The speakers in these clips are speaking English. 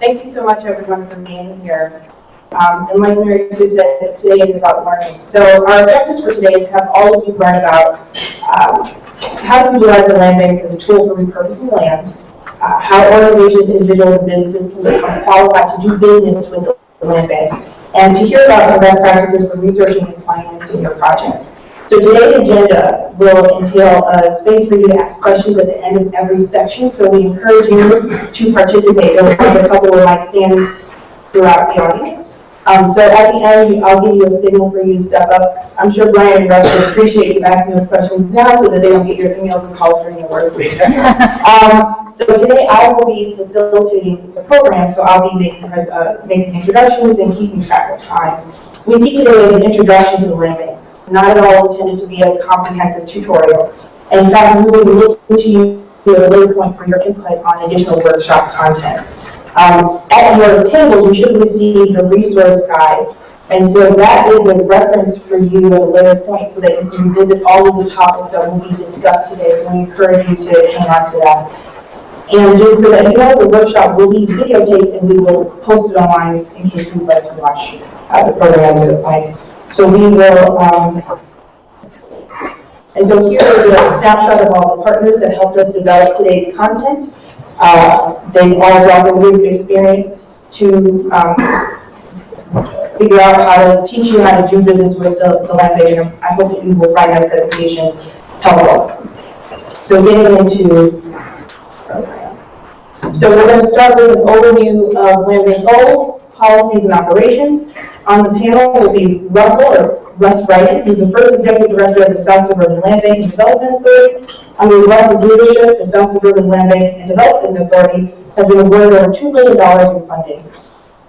Thank you so much, everyone, for being here. And like Mary Sue said, today is about learning. So our objectives for today is to have all of you learn about how to utilize the land banks as a tool for repurposing land, how organizations, individuals, and businesses can become qualified to do business with the land bank, and to hear about some best practices for researching and financing your projects. So today's agenda will entail a space for you to ask questions at the end of every section, so we encourage you to participate. There will be a couple of mic stands throughout the audience. So at the end, I'll give you a signal for you to step up. I'm sure Brian and Russ will appreciate you asking those questions now so that they don't get your emails and calls during the work week. So today I will be facilitating the program, so I'll be making introductions and keeping track of time. We see today as an introduction to the land banks, not at all intended to be a comprehensive tutorial. In fact, we will be looking to you at a later point for your input on additional workshop content. At your table, you should receive the resource guide, and so that is a reference for you at a later point so that you can revisit all of the topics that will be discussed today, so we encourage you to hang on to that. And just so that you know, the workshop will be videotaped and we will post it online in case you'd like to watch the program with it live. So we will, and so here is a snapshot of all the partners that helped us develop today's content. They've all brought their years of experience to figure out how to teach you how to do business with the land bank, and I hope that you will find their presentations helpful. So getting into so we're going to start with an overview of land bank goals, policies, and operations. On the panel will be Russ Wright. He's the first executive director of the South Suburban Land Bank and Development Authority. Under Russ's leadership, the South Suburban Land Bank and Development Authority has been awarded over $2 million in funding.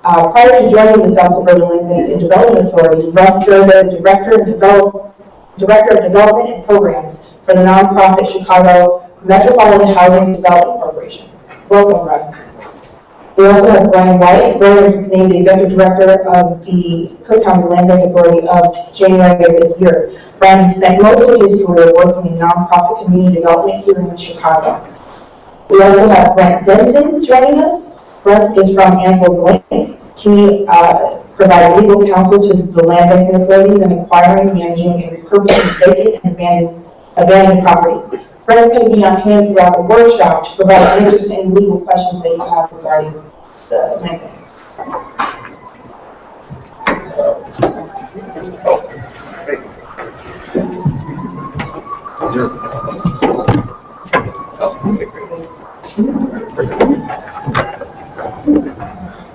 Prior to joining the South Suburban Land Bank and Development Authority, Russ served as Director of Development and Programs for the nonprofit Chicago Metropolitan Housing Development Corporation. Welcome, Russ. We also have Brian White. Brian was named the Executive Director of the Cook County Land Bank Authority of January of this year. Brian spent most of his career working in nonprofit community development here in Chicago. We also have Brent Denton joining us. Brent is from Ansell's Lake. He provides legal counsel to the land banking authorities in acquiring, managing, and repurposing vacant and abandoned properties. Brent's going to be on hand throughout the workshop to provide answers to any legal questions that you have regarding the land banks.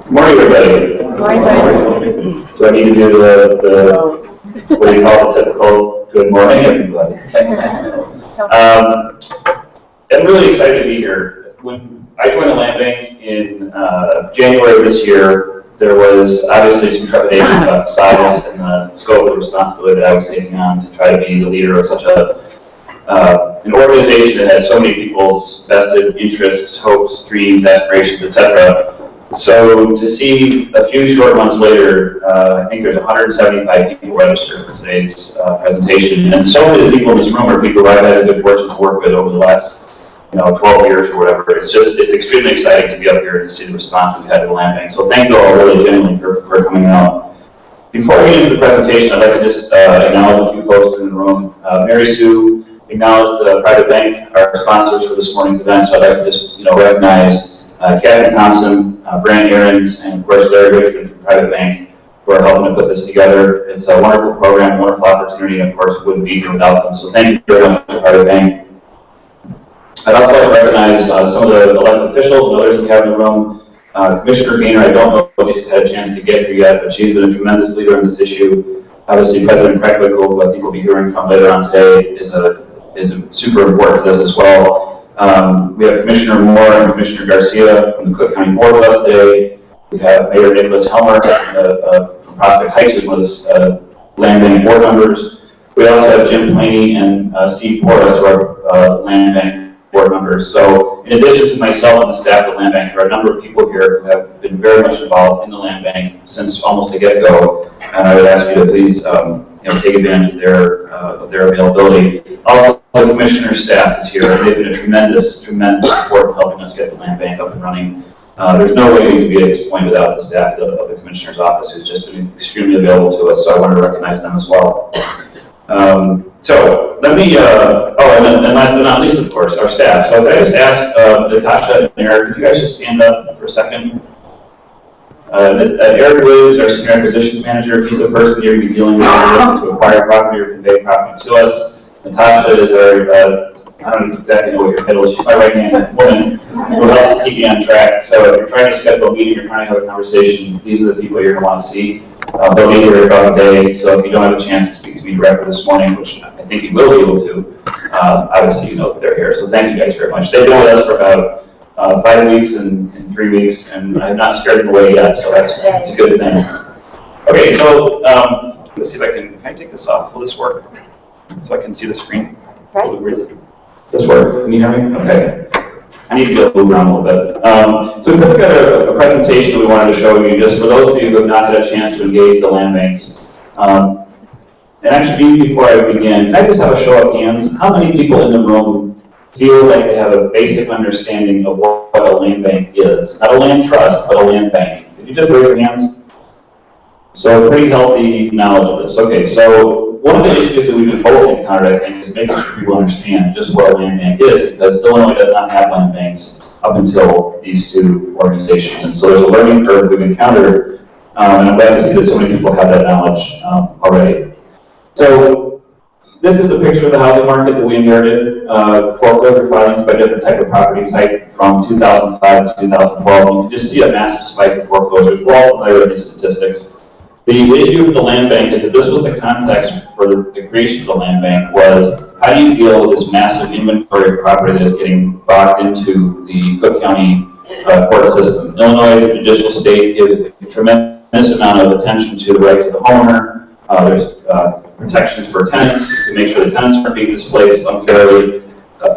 Good morning, everybody. Good morning. Do I need to do the what do you call the typical good morning, everybody? I'm really excited to be here. When I joined the land bank in January of this year, there was obviously some trepidation about the size and the scope of the responsibility that I was taking on to try to be the leader of such an organization that has so many people's vested interests, hopes, dreams, aspirations, etc. So to see a few short months later, I think there's 175 people registered for today's presentation, and so many people in this room are people I've had the good fortune to work with over the last 12 years or whatever. It's extremely exciting to be up here and see the response we've had to the land bank. So thank you all really genuinely for coming out. Before we get into the presentation, I'd like to just acknowledge a few folks in the room. Mary Sue acknowledged the private bank, our sponsors for this morning's event, so I'd like to just recognize Kathy Thompson, Brand Aarons, and of course Larry Richmond from Private Bank who are helping to put this together. It's a wonderful program, a wonderful opportunity, and of course it wouldn't be here without them. So thank you very much to Private Bank. I'd also like to recognize some of the elected officials and others we have in the room. Commissioner Gaynor, I don't know if she's had a chance to get here yet, but she's been a tremendous leader in this issue. Obviously, President Kreckwickle, who I think we'll be hearing from later on today, is super important to this as well. We have Commissioner Moore and Commissioner Garcia from the Cook County Board with us today. We have Mayor Nicholas Helmer from Prospect Heights, who's one of the land bank board members. We also have Jim Planey and Steve Porras, who are land bank board members. So in addition to myself and the staff of the land bank, there are a number of people here who have been very much involved in the land bank since almost the get-go, and I would ask you to please take advantage of their availability. Also, the commissioner staff is here, and they've been a tremendous support in helping us get the land bank up and running. There's no way we could be at this point without the staff of the Commissioner's Office, who's just been extremely available to us, so I want to recognize them as well. So let me, and last but not least, of course, our staff. So could I just ask Natasha and Eric, could you guys just stand up for a second? Eric Williams, our Senior Acquisitions Manager, he's the person you're going to be dealing with to acquire property or convey property to us. Natasha is our, I don't exactly know what your title is, she's my right-hand woman who helps keep me on track. So if you're trying to schedule a meeting, you're trying to have a conversation, these are the people you're going to want to see. They'll be here throughout the day, so if you don't have a chance to speak to me directly this morning, which I think you will be able to, obviously you know that they're here. So thank you guys very much. They've been with us for about 5 weeks and 3 weeks, and I have not scared them away yet, so that's a good thing. Okay, so let's see if can I take this off? Will this work? So I can see the screen? Right. Does this work? Can you hear me? Okay. I need to go move around a little bit. So we put together a presentation we wanted to show you, just for those of you who have not had a chance to engage the land banks. And actually, before I begin, can I just have a show of hands? How many people in the room feel like they have a basic understanding of what a land bank is? Not a land trust, but a land bank. Could you just raise your hands? So pretty healthy knowledge of this. Okay, so one of the issues that we've both encountered, I think, is making sure people understand just what a land bank is, because Illinois does not have land banks up until these two organizations. And so there's a learning curve we've encountered, and I'm glad to see that so many people have that knowledge already. So this is a picture of the housing market that we inherited, foreclosure filings by different type of property type from 2005 to 2012. You can just see a massive spike in foreclosures. We're all familiar with these statistics. The issue with the land bank is that this was the context for the creation of the land bank, was how do you deal with this massive inventory of property that is getting bogged into the Cook County court system. Illinois, as a judicial state, gives a tremendous amount of attention to the rights of the homeowner. There's protections for tenants to make sure the tenants aren't being displaced unfairly.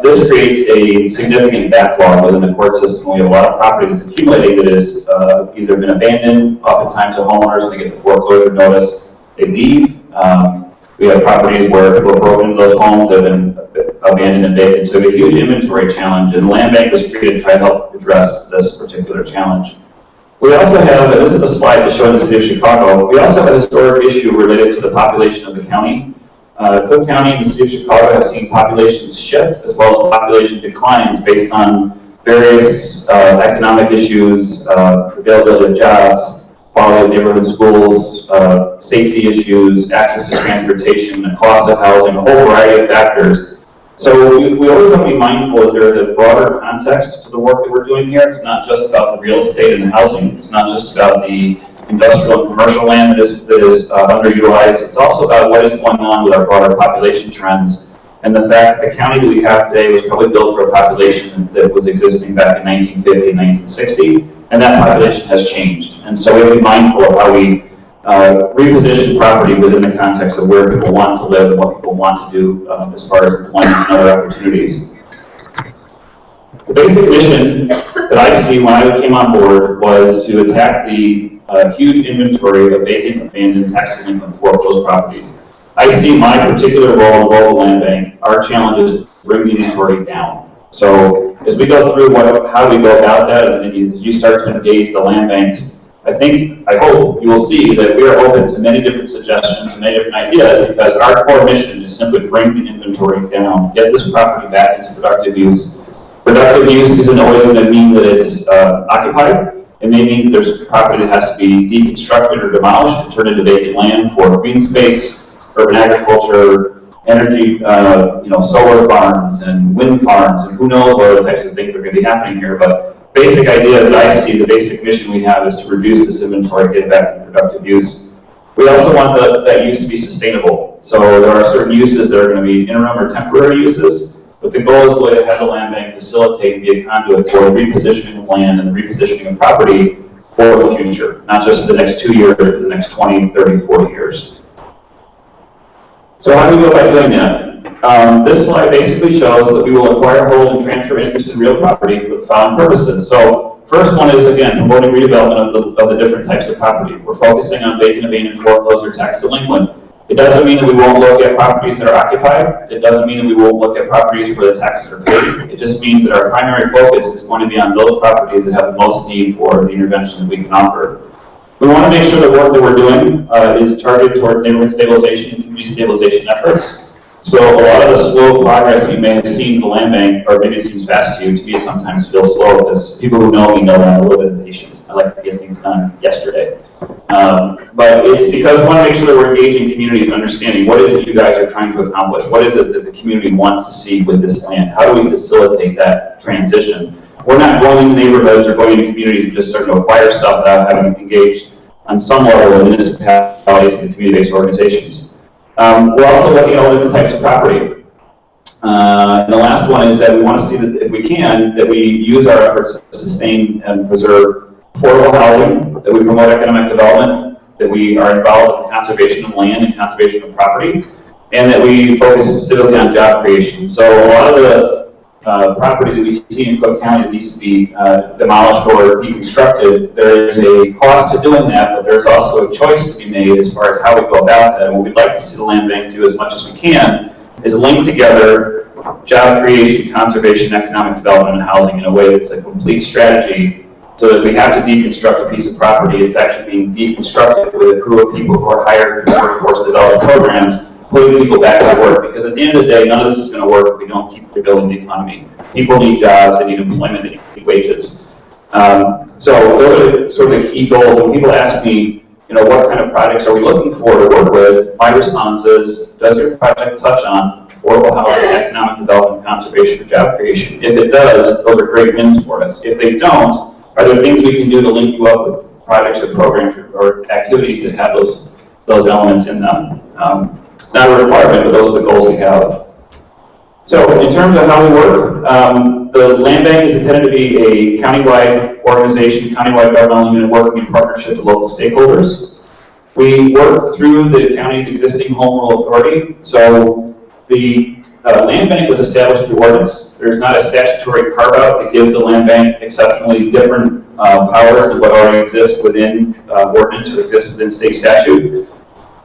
This creates a significant backlog within the court system. We have a lot of property that's accumulating that has either been abandoned, oftentimes to homeowners, when they get the foreclosure notice, they leave. We have properties where people have broken into those homes that have been abandoned and vacant. So we have a huge inventory challenge, and the land bank was created to try to help address this particular challenge. We also have, and this is a slide to show the city of Chicago, we also have a historic issue related to the population of the county. Cook County and the city of Chicago have seen population shift as well as population declines based on various economic issues, availability of jobs, quality of neighborhood schools, safety issues, access to transportation, the cost of housing, a whole variety of factors. So we always want to be mindful that there is a broader context to the work that we're doing here. It's not just about the real estate and the housing. It's not just about the industrial and commercial land that is underutilized. It's also about what is going on with our broader population trends, and the fact that the county that we have today was probably built for a population that was existing back in 1950 and 1960, and that population has changed. And so we have to be mindful of how we reposition property within the context of where people want to live and what people want to do as far as employment and other opportunities. The basic mission that I see when I came on board was to attack the huge inventory of vacant, abandoned, tax delinquent, foreclosed properties. I see my particular role in the local land bank. Our challenge is to bring the inventory down. So as we go through how we go about that, and then you start to engage the land banks, I hope you will see that we are open to many different suggestions and many different ideas, because our core mission is simply bring the inventory down, get this property back into productive use. Productive use isn't always going to mean that it's occupied. It may mean that there's property that has to be deconstructed or demolished and turned into vacant land for green space, urban agriculture, energy, solar farms and wind farms, and who knows what other types of things are going to be happening here. But basic idea that I see, the basic mission we have, is to reduce this inventory, get it back into productive use. We also want that use to be sustainable. So there are certain uses that are going to be interim or temporary uses. But the goal is really to have the land bank facilitate and be a conduit for repositioning of land and repositioning of property for the future, not just for the next 2 years, but the next 20, 30, 40 years. So how do we go about doing that? This slide basically shows that we will acquire, hold, and transfer interest in real property for the following purposes. So first one is, again, promoting redevelopment of the different types of property. We're focusing on vacant, abandoned, foreclosed, or tax delinquent. It doesn't mean that we won't look at properties that are occupied. It doesn't mean that we won't look at properties where the taxes are paid. It just means that our primary focus is going to be on those properties that have the most need for the intervention that we can offer. We want to make sure the work that we're doing is targeted toward neighborhood stabilization and community stabilization efforts. So a lot of the slow progress that you may have seen in the land bank, or maybe it seems fast to you, to me it sometimes feels slow, because people who know me know that I'm a little bit impatient. I like to get things done yesterday. But it's because we want to make sure that we're engaging communities and understanding what is it you guys are trying to accomplish, what is it that the community wants to see with this plan, how do we facilitate that transition. We're not going into neighborhoods or going into communities and just starting to acquire stuff without having engaged on some level with municipalities and community-based organizations. We're also looking at all different types of property. And the last one is that we want to see that, if we can, that we use our efforts to sustain and preserve affordable housing, that we promote economic development, that we are involved in conservation of land and conservation of property, and that we focus specifically on job creation. So a lot of the property that we see in Cook County that needs to be demolished or reconstructed, there is a cost to doing that, but there's also a choice to be made as far as how we go about that. And what we'd like to see the land bank do as much as we can is link together job creation, conservation, economic development, and housing in a way that's a complete strategy, so that if we have to deconstruct a piece of property, it's actually being deconstructed with a crew of people who are hired through workforce development programs, putting people back to work. Because at the end of the day, none of this is going to work if we don't keep rebuilding the economy. People need jobs, they need employment, they need wages. So those are sort of the key goals. When people ask me, what kind of projects are we looking for to work with, my response is, does your project touch on affordable housing, economic development, conservation, or job creation? If it does, those are great wins for us. If they don't, are there things we can do to link you up with projects or programs or activities that have those elements in them? It's not a requirement, but those are the goals we have. So in terms of how we work, the land bank is intended to be a countywide organization, countywide governmental unit working in partnership with local stakeholders. We work through the county's existing home rule authority. So the land bank was established through ordinance. There's not a statutory carve-out that gives the land bank exceptionally different powers than what already exists within ordinance or exists within state statute.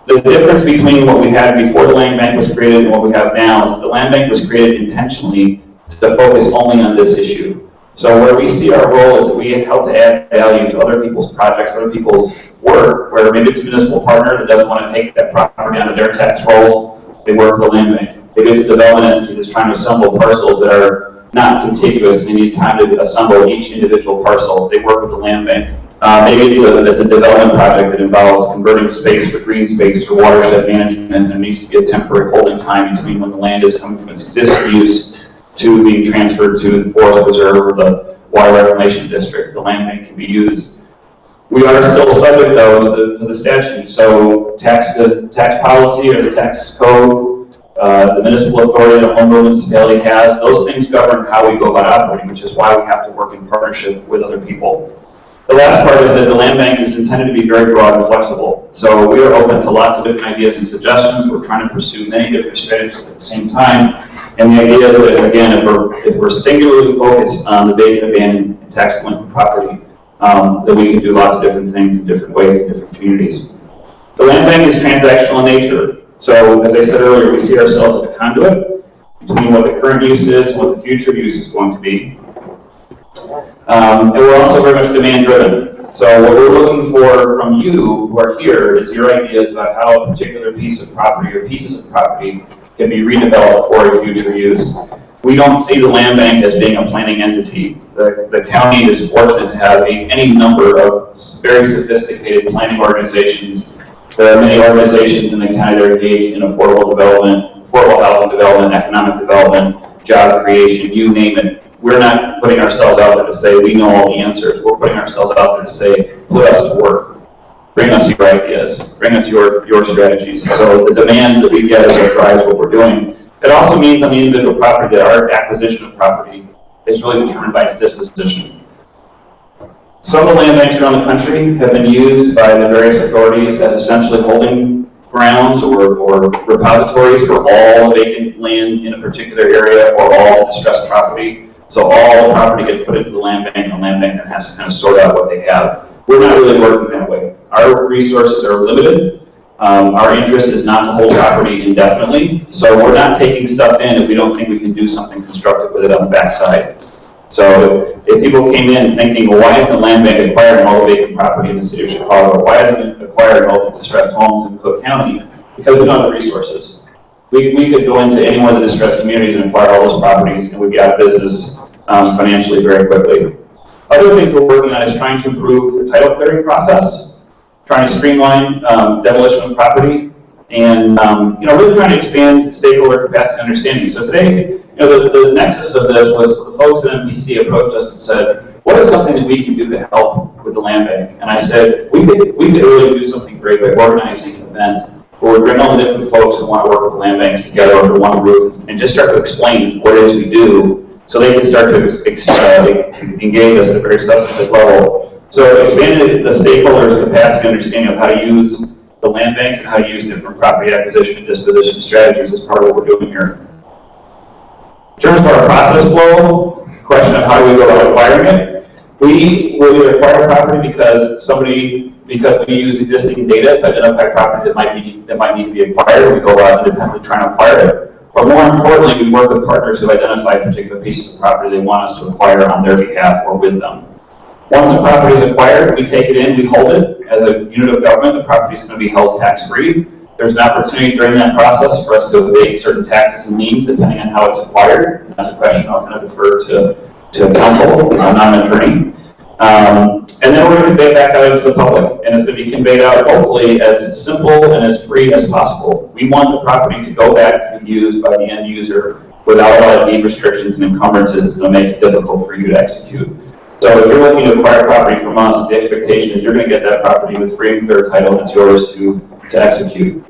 The difference between what we had before the land bank was created and what we have now is that the land bank was created intentionally to focus only on this issue. So where we see our role is that we help to add value to other people's projects, other people's work, where maybe it's a municipal partner that doesn't want to take that property out of their tax rolls, they work with the land bank. Maybe it's a development entity that's trying to assemble parcels that are not contiguous, they need time to assemble each individual parcel, they work with the land bank. Maybe it's a development project that involves converting space for green space for watershed management, and there needs to be a temporary holding time between when the land is coming from its existing use to being transferred to the forest preserve or the water reclamation district. The land bank can be used. We are still subject, though, to the statute. So the tax policy or the tax code, the municipal authority that a home rule municipality has, those things govern how we go about operating, which is why we have to work in partnership with other people. The last part is that the land bank is intended to be very broad and flexible. So we are open to lots of different ideas and suggestions. We're trying to pursue many different strategies at the same time. And the idea is that, again, if we're singularly focused on the vacant, abandoned, and tax delinquent property, then we can do lots of different things in different ways in different communities. The land bank is transactional in nature. So, as I said earlier, we see ourselves as a conduit between what the current use is and what the future use is going to be. And we're also very much demand-driven. So what we're looking for from you who are here is your ideas about how a particular piece of property or pieces of property can be redeveloped for a future use. We don't see the land bank as being a planning entity. The county is fortunate to have any number of very sophisticated planning organizations. There are many organizations in the county that are engaged in affordable development, affordable housing development, economic development, job creation, you name it. We're not putting ourselves out there to say we know all the answers. We're putting ourselves out there to say, put us to work. Bring us your ideas. Bring us your strategies. So the demand that we get is what drives what we're doing. It also means on the individual property that our acquisition of property is really determined by its disposition. Some of the land banks around the country have been used by the various authorities as essentially holding grounds or repositories for all vacant land in a particular area or all distressed property. So all the property gets put into the land bank, and the land bank then has to kind of sort out what they have. We're not really working that way. Our resources are limited, Our interest is not to hold property indefinitely, so we're not taking stuff in if we don't think we can do something constructive with it on the backside. So if people came in thinking, well, why isn't the land bank acquiring all the vacant property in the city of Chicago? Why isn't it acquiring all the distressed homes in Cook County? Because we don't have the resources. We could go into any one of the distressed communities and acquire all those properties, and we'd be out of business financially very quickly. Other things we're working on is trying to improve the title clearing process, trying to streamline demolition of property, and really trying to expand stakeholder capacity and understanding. So today, the nexus of this was the folks at MPC approached us and said, what is something that we can do to help with the land bank? And I said, we could really do something great by organizing an event where we bring all the different folks who want to work with the land banks together under one roof and just start to explain what it is we do so they can start to engage us at a very substantive level. So expanded the stakeholders' capacity and understanding of how to use the land banks and how to use different property acquisition and disposition strategies is part of what we're doing here. In terms of our process flow, question of how do we go about acquiring it, we will either acquire property because we use existing data to identify property that might need to be acquired. We go out independently trying to acquire it. But more importantly, we work with partners who identify particular pieces of property they want us to acquire on their behalf or with them. Once a property is acquired, we take it in, we hold it. As a unit of government, the property is going to be held tax-free. There's an opportunity during that process for us to evade certain taxes and liens depending on how it's acquired. And that's a question I'll kind of defer to counsel. I'm not an attorney. And then we're going to convey it back out into the public. And it's going to be conveyed out hopefully as simple and as free as possible. We want the property to go back to be used by the end user without a lot of deed restrictions and encumbrances. It's going to make it difficult for you to execute. So if you're looking to acquire property from us, the expectation is you're going to get that property with free and clear title and it's yours to execute.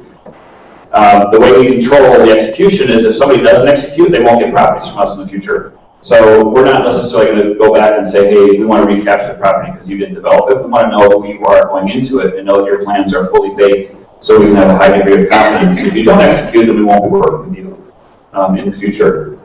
The way we control the execution is if somebody doesn't execute, they won't get properties from us in the future. So we're not necessarily going to go back and say, hey, we want to recapture the property because you didn't develop it. We want to know who you are going into it and know that your plans are fully baked so we can have a high degree of confidence. If you don't execute, then we won't be working with you in the future.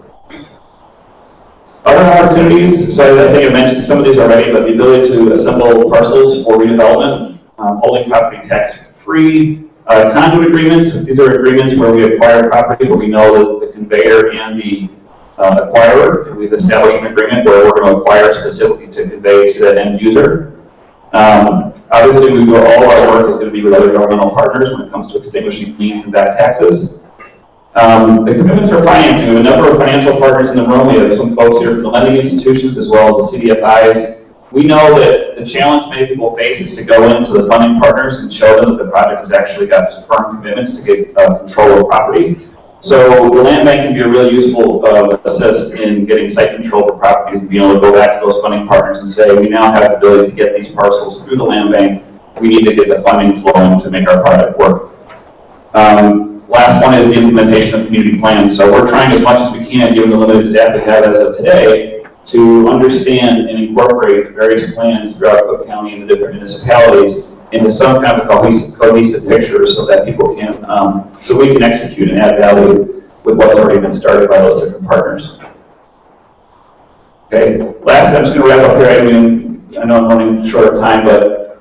Other opportunities, so I think I mentioned some of these already, but the ability to assemble parcels for redevelopment, holding property tax-free, conduit agreements. These are agreements where we acquire property where we know that the conveyor and the acquirer, we've established an agreement where we're going to acquire specifically to convey to that end user. Obviously, all our work is going to be with other governmental partners when it comes to extinguishing liens and back taxes. The commitments for financing, we have a number of financial partners in the room. We have some folks here from the lending institutions as well as the CDFIs. We know that the challenge many people face is to go into the funding partners and show them that the project has actually got firm commitments to get control of property. So the land bank can be a really useful assist in getting site control for properties and being able to go back to those funding partners and say, we now have the ability to get these parcels through the land bank. We need to get the funding flowing to make our project work. Last one is the implementation of community plans. So we're trying as much as we can, given the limited staff we have as of today, to understand and incorporate various plans throughout Cook County and the different municipalities into some kind of a cohesive picture so that people can, so we can execute and add value with what's already been started by those different partners. Okay, last, I'm just going to wrap up here. I know I'm running short of time, but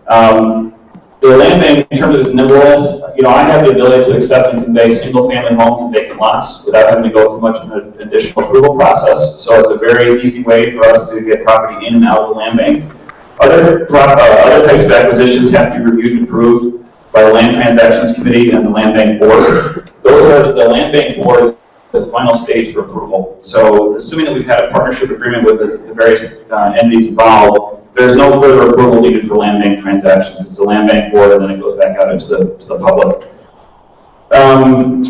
the land bank, in terms of its nimbleness, I have the ability to accept and convey single-family homes and vacant lots without having to go through much of an additional approval process. So it's a very easy way for us to get property in and out of the land bank. Other types of acquisitions have to be reviewed and approved by the Land Transactions Committee and the Land Bank Board. The Land Bank Board is the final stage for approval. So assuming that we've had a partnership agreement with the various entities involved, there's no further approval needed for land bank transactions. It's the Land Bank Board, and then it goes back out into the public.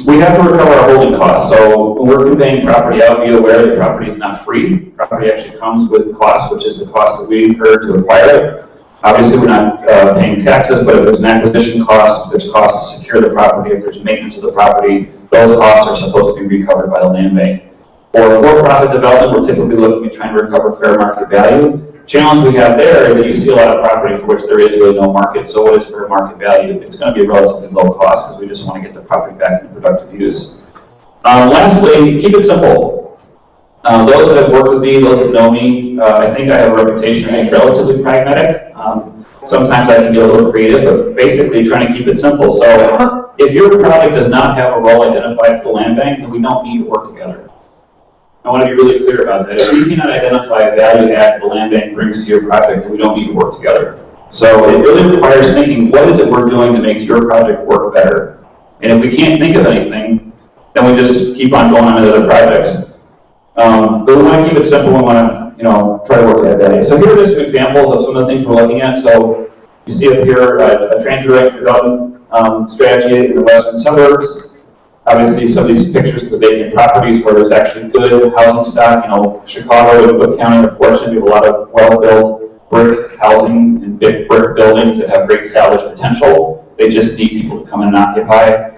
We have to recover our holding costs. So when we're conveying property out, be aware that property is not free. Property actually comes with cost, which is the cost that we incur to acquire it. Obviously, we're not paying taxes, but if there's an acquisition cost, if there's cost to secure the property, if there's maintenance of the property, those costs are supposed to be recovered by the land bank. For-profit development, we're typically looking at trying to recover fair market value. Challenge we have there is that you see a lot of property for which there is really no market. So what is fair market value? It's going to be relatively low cost because we just want to get the property back into productive use. Lastly, keep it simple. Those that have worked with me, those that know me, I think I have a reputation of being relatively pragmatic. Sometimes I can get a little creative, but basically trying to keep it simple. So if your project does not have a role identified for the land bank, then we don't need to work together. I want to be really clear about that. If we cannot identify a value add the land bank brings to your project, then we don't need to work together. So it really requires thinking, what is it we're doing to make your project work better? And if we can't think of anything, then we just keep on going on to other projects. But we want to keep it simple. We want to, try to work to add value. So here are just some examples of some of the things we're looking at. So you see up here a transit development strategy in the western suburbs. Obviously, some of these pictures of the vacant properties where there's actually good housing stock. Chicago and Cook County are fortunate. We have a lot of well-built brick housing and big brick buildings that have great salvage potential. They just need people to come and occupy.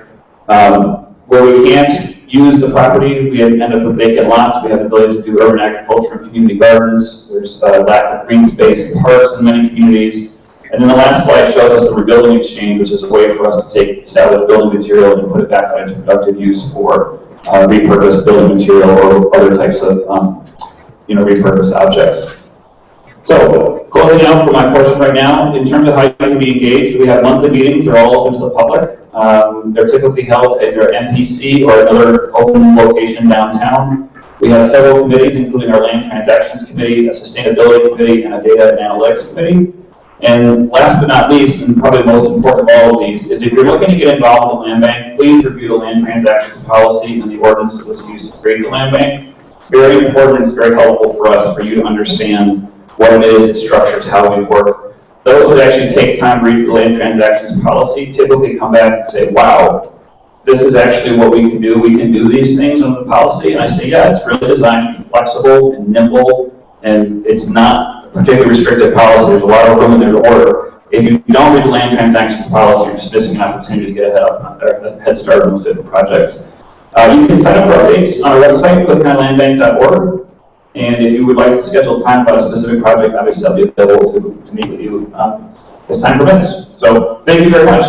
Where we can't use the property, we end up with vacant lots. We have the ability to do urban agriculture and community gardens. There's a lack of green space and parks in many communities. And then the last slide shows us the rebuilding exchange, which is a way for us to take salvaged building material and put it back out into productive use for repurposed building material or other types of repurposed objects. So, closing out for my portion right now, in terms of how you can be engaged, we have monthly meetings. They're all open to the public. They're typically held at your MPC or another open location downtown. We have several committees, including our Land Transactions Committee, a Sustainability Committee, and a Data and Analytics Committee. And last but not least, and probably the most important of all of these, is if you're looking to get involved in the land bank, please review the land transactions policy and the ordinance that was used to create the land bank. Very important, it's very helpful for us, for you to understand what it is, it structures, how we work. Those that actually take time to read the land transactions policy typically come back and say, wow, this is actually what we can do. We can do these things under the policy. And I say, yeah, it's really designed to be flexible and nimble, and it's not particularly restrictive policy. There's a lot of room in there to order. If you don't read the land transactions policy, you're just missing an opportunity to get a head start on those different projects. You can sign up for updates on our website, click on landbank.org. And if you would like to schedule time about a specific project, obviously I'll be available to meet with you as time permits. So thank you very much.